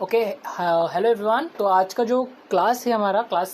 Okay. Hello everyone. तो आज का जो क्लास है हमारा क्लास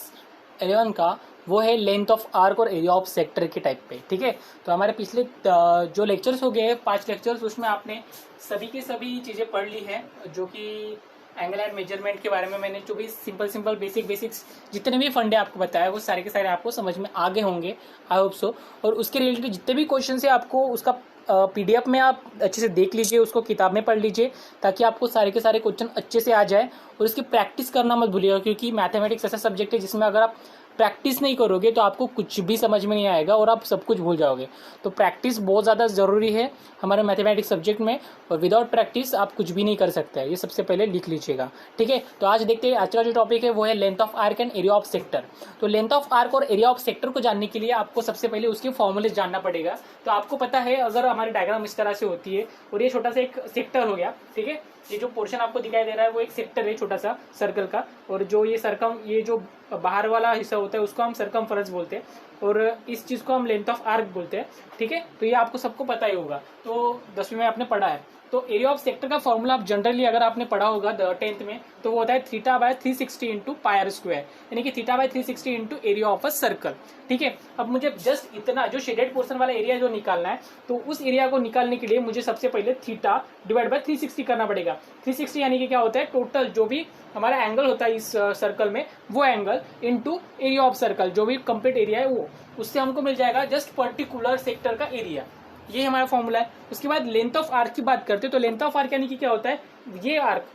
11 का वो है लेंथ ऑफ आर्क और एरिया ऑफ सेक्टर के टाइप पे। ठीक है। तो हमारे पिछले जो लेक्चर्स हो गए 5 लेक्चर्स, उसमें आपने सभी की सभी चीज़ें पढ़ ली हैं, जो कि एंगल एंड मेजरमेंट के बारे में मैंने जो भी सिंपल बेसिक्स जितने भी फंडे आपको बताया वो सारे के सारे आपको समझ में आ गए होंगे, आई होप सो। और उसके रिलेटेड जितने भी क्वेश्चन है आपको उसका पीडीएफ में आप अच्छे से देख लीजिए, उसको किताब में पढ़ लीजिए, ताकि आपको सारे के सारे क्वेश्चन अच्छे से आ जाए। और इसकी प्रैक्टिस करना मत भूलिएगा, क्योंकि मैथमेटिक्स ऐसा सब्जेक्ट है जिसमें अगर आप प्रैक्टिस नहीं करोगे तो आपको कुछ भी समझ में नहीं आएगा और आप सब कुछ भूल जाओगे। तो प्रैक्टिस बहुत ज़्यादा ज़रूरी है हमारे मैथमेटिक्स सब्जेक्ट में, और विदाउट प्रैक्टिस आप कुछ भी नहीं कर सकते हैं। ये सबसे पहले लिख लीजिएगा। ठीक है। तो आज देखते हैं, आज का जो टॉपिक है वो है length of arc and area of sector. तो लेंथ ऑफ आर्क और एरिया ऑफ सेक्टर को जानने के लिए आपको सबसे पहले उसके फॉर्मूले जानना पड़ेगा। तो आपको पता है, अगर हमारी डायग्राम इस तरह से होती है और ये छोटा सा एक सेक्टर हो गया, ठीक है, ये जो पोर्शन आपको दिखाई दे रहा है वो एक सेक्टर है छोटा सा सर्कल का, और जो ये जो बाहर वाला हिस्सा होता है उसको हम सरकमफेरेंस बोलते हैं, और इस चीज को हम लेंथ ऑफ आर्क बोलते हैं। ठीक है। तो ये आपको सबको पता ही होगा, तो 10वीं में आपने पढ़ा है। तो एरिया ऑफ सेक्टर का फॉर्मूला आप जनरली अगर आपने पढ़ा होगा 10th में, तो वो होता है θ/360 इंटू पाई आर स्क्वायर, यानी कि θ/360 into area of a circle. ठीक है। अब मुझे जस्ट इतना जो शेडेड पोर्शन वाला एरिया जो निकालना है, तो उस एरिया को निकालने के लिए मुझे सबसे पहले θ/360 करना पड़ेगा। 360 यानी कि क्या होता है, टोटल जो भी हमारा एंगल होता है इस सर्कल में, वो angle into area of circle, जो भी कंप्लीट एरिया है वो, उससे हमको मिल जाएगा जस्ट पर्टिकुलर सेक्टर का एरिया। ये हमारा फॉर्मूला है। उसके बाद लेंथ ऑफ आर्क की बात करते हैं, तो लेंथ ऑफ आर्क यानी कि क्या होता है, ये आर्क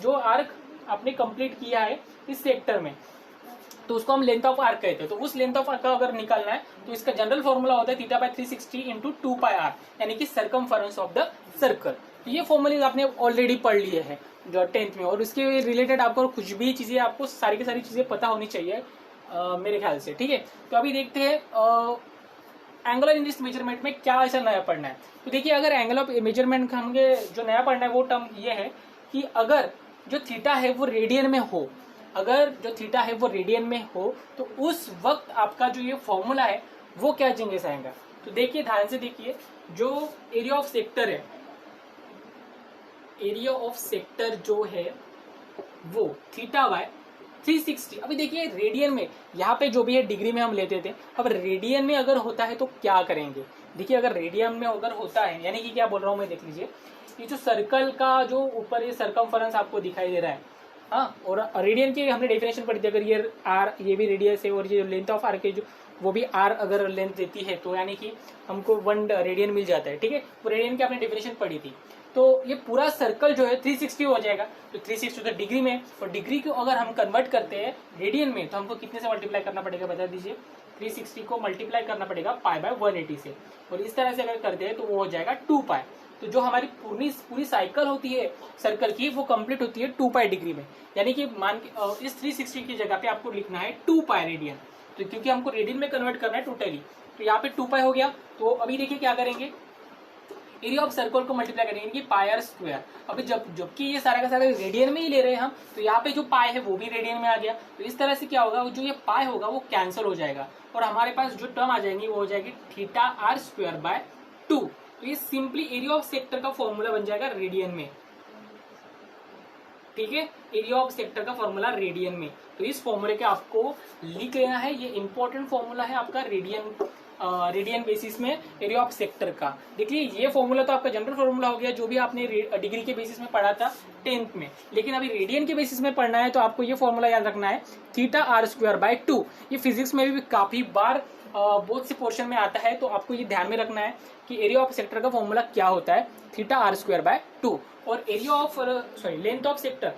जो आर्क आपने कंप्लीट किया है इस सेक्टर में, तो उसको हम लेंथ ऑफ आर्क कहते हैं। तो उस लेंथ ऑफ आर्क का अगर निकालना है तो इसका जनरल फॉर्मूला होता है θ/360 इंटू 2πr, यानी कि सरकमफेरेंस ऑफ द सर्कल। ये फॉर्मूले आपने ऑलरेडी पढ़ लिए हैं 10th में, और इसके रिलेटेड आपको कुछ भी चीजें, आपको सारी की सारी चीजें पता होनी चाहिए मेरे ख्याल से। ठीक है। तो अभी देखते हैं एंगुलर इनवर्स मेजरमेंट में क्या ऐसा नया पढ़ना है। तो देखिए, अगर एंगल ऑफ मेजरमेंट का हमें जो नया पढ़ना है वो टर्म ये है कि अगर जो थीटा है वो रेडियन में हो, अगर जो थीटा है वो रेडियन में हो, तो उस वक्त आपका जो ये फॉर्मूला है वो क्या चेंजेस आएगा। तो देखिए, ध्यान से देखिए, जो एरिया ऑफ सेक्टर है, एरिया ऑफ सेक्टर जो है वो θ/360। अभी देखिए रेडियन में, यहाँ पे जो भी है डिग्री में हम लेते थे, अब रेडियन में अगर होता है तो क्या करेंगे। देखिए, अगर रेडियन में अगर होता है, यानी कि क्या बोल रहा हूँ मैं, देख लीजिए, ये जो सर्कल का जो ऊपर ये सरकमफेरेंस आपको दिखाई दे रहा है, हाँ, और रेडियन की हमने डेफिनेशन पढ़ी थी, अगर ये आर, ये भी रेडियस है, और ये लेंथ ऑफ आर्क है जो वो भी आर अगर लेंथ देती है, तो यानी कि हमको 1 रेडियन मिल जाता है। ठीक है। वो रेडियन की आपने डेफिनेशन पढ़ी थी। तो ये पूरा सर्कल जो है 360 हो जाएगा। तो 360 तो डिग्री में, और डिग्री को अगर हम कन्वर्ट करते हैं रेडियन में, तो हमको कितने से मल्टीप्लाई करना पड़ेगा, बता दीजिए। 360 को मल्टीप्लाई करना पड़ेगा π/180 से, और इस तरह से अगर करते हैं तो वो हो जाएगा 2π। तो जो हमारी पूरी साइकिल होती है सर्कल की, वो कंप्लीट होती है 2π डिग्री में, यानी कि मान के इस 360 की जगह पे आपको लिखना है 2π रेडियन। तो क्योंकि हमको रेडियन में कन्वर्ट करना है टोटली, तो यहाँ पे 2π हो गया। तो अभी देखिए क्या करेंगे, एरिया ऑफ सर्कल को मल्टीप्लाई करेंगे कि पाई आर स्क्वायर। अभी जबकि ये सारा का सारा रेडियन में ही ले रहे हैं हम, तो यहाँ पे जो पाई है वो भी रेडियन में आ गया। तो इस तरह से क्या होगा, जो ये पाई होगा वो कैंसिल हो जाएगा, और हमारे पास जो टर्म आ जाएंगी वो हो जाएगी θr²/2। तो ये सिंपली एरिया ऑफ सेक्टर का फॉर्मूला बन जाएगा रेडियन में। ठीक है। एरिया ऑफ सेक्टर का फॉर्मूला रेडियन में, तो इस फॉर्मूले के आपको लिख लेना है। ये इंपॉर्टेंट फॉर्मूला है आपका रेडियन बेसिस में एरिया ऑफ सेक्टर का। देखिए, ये फॉर्मूला तो आपका जनरल फॉर्मूला हो गया जो भी आपने डिग्री के बेसिस में पढ़ा था 10th में, लेकिन अभी रेडियन के बेसिस में पढ़ना है तो आपको ये फॉर्मूला याद रखना है θr²/2। ये फिजिक्स में भी काफी बार बहुत से पोर्शन में आता है, तो आपको ये ध्यान में रखना है कि एरिया ऑफ सेक्टर का फॉर्मूला क्या होता है, θr²/2। और area of length of sector,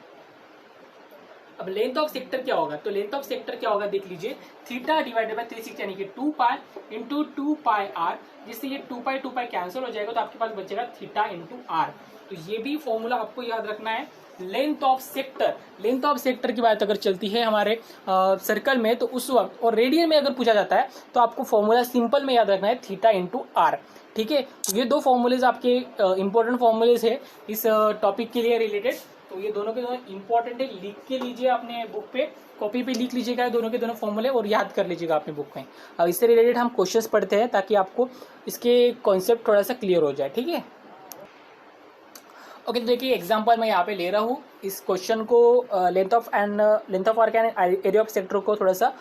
अब लेंथ ऑफ सेक्टर क्या होगा, तो लेंथ ऑफ सेक्टर क्या होगा देख लीजिए, θ/360 यानी कि 2π इंटू 2πr, जिससे ये 2π कैंसिल हो जाएगा, तो आपके पास बचेगा θ/r। तो ये भी फॉर्मूला आपको याद रखना है length of sector. Length of sector की बात अगर चलती है हमारे सर्कल में, तो उस वक्त, और रेडियन में अगर पूछा जाता है तो आपको फॉर्मूला सिंपल में याद रखना है θ/r। ठीक है। ये दो फॉर्मूलेज आपके इंपॉर्टेंट फॉर्मूलेज है इस टॉपिक के लिए रिलेटेड। तो ये दोनों के दोनों इंपॉर्टेंट है, लिख के लीजिए अपने बुक पे, कॉपी पे लिख लीजिएगा दोनों के दोनों फॉर्मूले, और याद कर लीजिएगा अपने बुक में। अब इससे रिलेटेड हम क्वेश्चंस पढ़ते हैं ताकि आपको इसके कॉन्सेप्ट थोड़ा सा क्लियर हो जाए। ठीक है। ओके, तो देखिए एग्जांपल मैं यहाँ पे ले रहा हूँ इस क्वेश्चन को, length of arc and area of sector को थोड़ा सा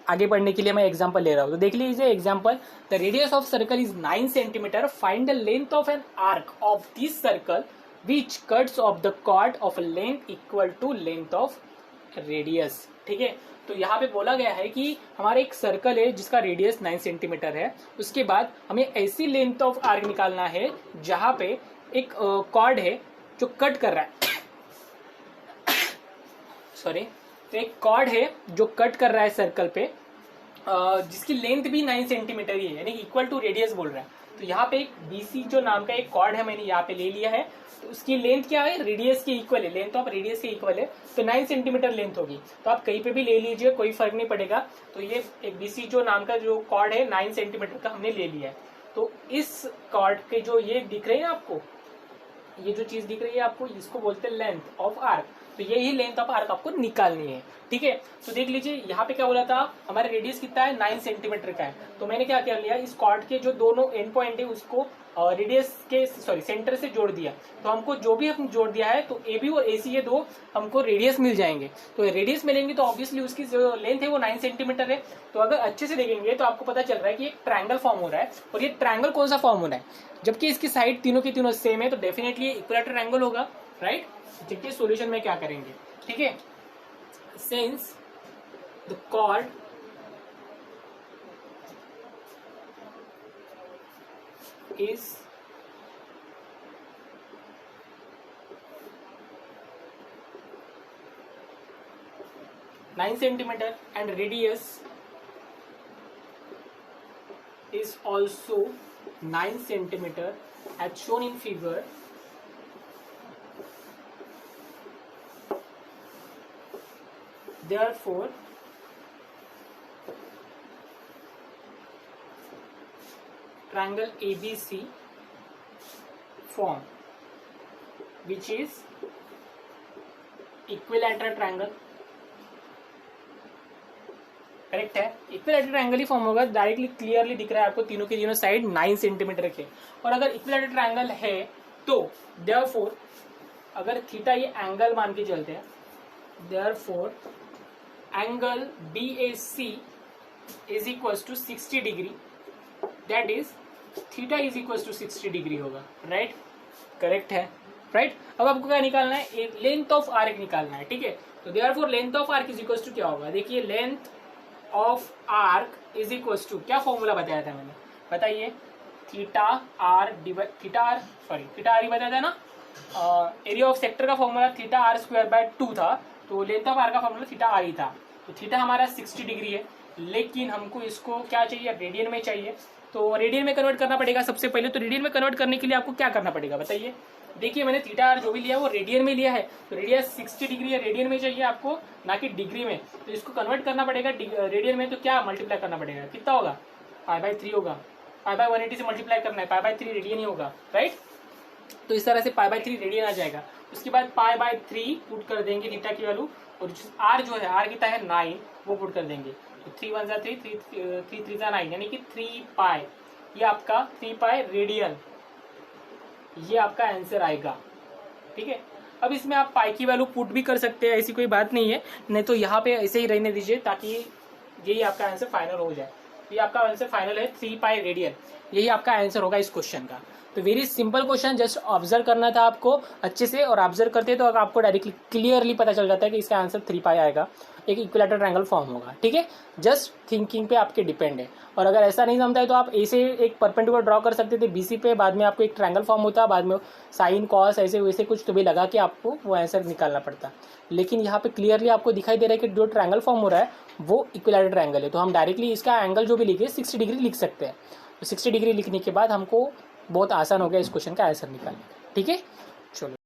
आगे बढ़ने के लिए मैं एग्जांपल ले रहा हूँ। तो देख लीजिए example, the radius of circle is 9 centimetre, find the length of an arc of this circle which cuts off the chord of length equal to length of radius. ठीक है, तो यहाँ पे बोला गया है कि हमारा एक सर्कल है जिसका रेडियस 9 सेंटीमीटर है, उसके बाद हमें ऐसी लेंथ ऑफ आर्क निकालना है जहां पे एक कॉर्ड है जो कट कर रहा है सॉरी, तो एक कॉर्ड है जो कट कर रहा है सर्कल पे, जिसकी लेंथ भी 9 सेंटीमीटर ही है, यानी इक्वल टू रेडियस बोल रहा है। तो यहाँ पे एक बीसी जो नाम का एक कॉर्ड है मैंने यहाँ पे ले लिया है, तो उसकी लेंथ क्या है, रेडियस के इक्वल है, लेंथ ऑफ रेडियस के इक्वल है, तो 9 सेंटीमीटर लेंथ होगी। तो आप कहीं पे भी ले लीजिए, कोई फर्क नहीं पड़ेगा। तो ये एक बीसी जो नाम का जो कॉर्ड है 9 सेंटीमीटर का हमने ले लिया है। तो इस कॉर्ड के जो ये दिख रहे हैं आपको, ये जो चीज दिख रही है आपको, इसको बोलते हैं लेंथ ऑफ आर्क। तो यही लेंथ ऑफ आर्क आपको निकालनी है। ठीक है, तो देख लीजिए यहाँ पे क्या बोला था, हमारा रेडियस कितना है, 9 सेंटीमीटर का है। तो मैंने क्या कर लिया, इस कॉर्ड के जो दोनों एंड पॉइंट है उसको रेडियस के सेंटर से जोड़ दिया। तो हमको जो भी हम जोड़ दिया है, तो ए बी और ए सी ये दो हमको रेडियस मिल जाएंगे। तो रेडियस मिलेंगे तो ऑब्वियसली उसकी जो लेंथ है वो 9 सेंटीमीटर है। तो अगर अच्छे से देखेंगे तो आपको पता चल रहा है कि एक ट्रायंगल फॉर्म हो रहा है, और ये ट्रायंगल कौन सा फॉर्म हो रहा है, जबकि इसकी साइड तीनों की तीनों सेम है, तो डेफिनेटली इक्विलैटरल एंगल होगा, राइट। देखिए सॉल्यूशन में क्या करेंगे। ठीक है, since the chord is 9 centimeter and radius is also 9 centimeter as shown in figure. Therefore, triangle ABC form, which is equilateral triangle, correct है। इक्विलैटरल ट्रायंगल ही फॉर्म होगा, directly clearly दिख रहा है आपको, तीनों की तीनों साइड 9 सेंटीमीटर के। और अगर इक्विलैटरल ट्रायंगल है तो देयरफॉर, अगर थीटा ये एंगल मान के चलते हैं, therefore angle BAC is equal to 60 degree, that is theta is equal to 60 degree होगा, राइट, करेक्ट है, राइट। अब आपको क्या निकालना है, लेंथ ऑफ आर्क निकालना है। ठीक है, तो therefore length of arc is equal to क्या होगा, देखिए length of arc is equal to, क्या फॉर्मूला बताया था मैंने, बताइए, थीटा आर ही बताया था ना। एरिया ऑफ सेक्टर का formula theta r square by 2 था, तो लेंथ ऑफ आर का फॉर्मूला थीटा आर ही था। तो थीटा हमारा 60 डिग्री है, लेकिन हमको इसको क्या चाहिए, रेडियन में चाहिए। तो रेडियन में कन्वर्ट करना पड़ेगा सबसे पहले। तो रेडियन में कन्वर्ट करने के लिए आपको क्या करना पड़ेगा बताइए। देखिए मैंने थीटा आर जो भी लिया है वो रेडियन में लिया है, तो रेडियस 60 डिग्री है, रेडियन में चाहिए आपको, ना कि डिग्री में। तो इसको कन्वर्ट करना पड़ेगा रेडियन में, तो क्या मल्टीप्लाई करना पड़ेगा, कितना होगा, π/3 होगा। π/180 से मल्टीप्लाई करना है, π/3 रेडियन ही होगा, राइट। तो इस तरह से π/3 रेडियन आ जाएगा। उसके बाद π/3 पुट कर देंगे थीटा की वैल्यू, और आर जो है, आर कितना है 9, वो पुट कर देंगे। तो 3 1 जा 3, 3 3 जा 9, यानी कि 3π, ये आपका 3π रेडियन, ये आपका आंसर आएगा। ठीक है, अब इसमें आप पाई की वैल्यू पुट भी कर सकते हैं, ऐसी कोई बात नहीं है, नहीं तो यहाँ पे ऐसे ही रहने दीजिए ताकि यही आपका आंसर फाइनल हो जाए। ये आपका आंसर फाइनल है 3π रेडियन, यही आपका आंसर होगा इस क्वेश्चन का। तो very simple question, just observe करना था आपको अच्छे से, और ऑब्जर्व करते तो आपको डायरेक्टली क्लियरली पता चल जाता है कि इसका आंसर 3π आएगा, एक इक्विलैटरल ट्रायंगल फॉर्म होगा। ठीक है, जस्ट थिंकिंग पे आपके डिपेंड है। और अगर ऐसा नहीं समझता है तो आप ऐसे एक परपेंडिकुलर ड्रॉ कर सकते थे BC पे, बाद में आपको एक ट्रायंगल फॉर्म होता, बाद में साइन कॉस ऐसे वैसे कुछ तो भी लगा के आपको वो आंसर निकालना पड़ता। लेकिन यहाँ पे क्लियरली आपको दिखाई दे रहा है कि जो ट्रायंगल फॉर्म हो रहा है वो इक्विलैटरल ट्रायंगल है, तो हम डायरेक्टली इसका एंगल जो भी लिखे 60 डिग्री लिख सकते हैं। तो 60 डिग्री लिखने के बाद हमको बहुत आसान हो गया इस क्वेश्चन का आंसर निकालने। ठीक है, चलो।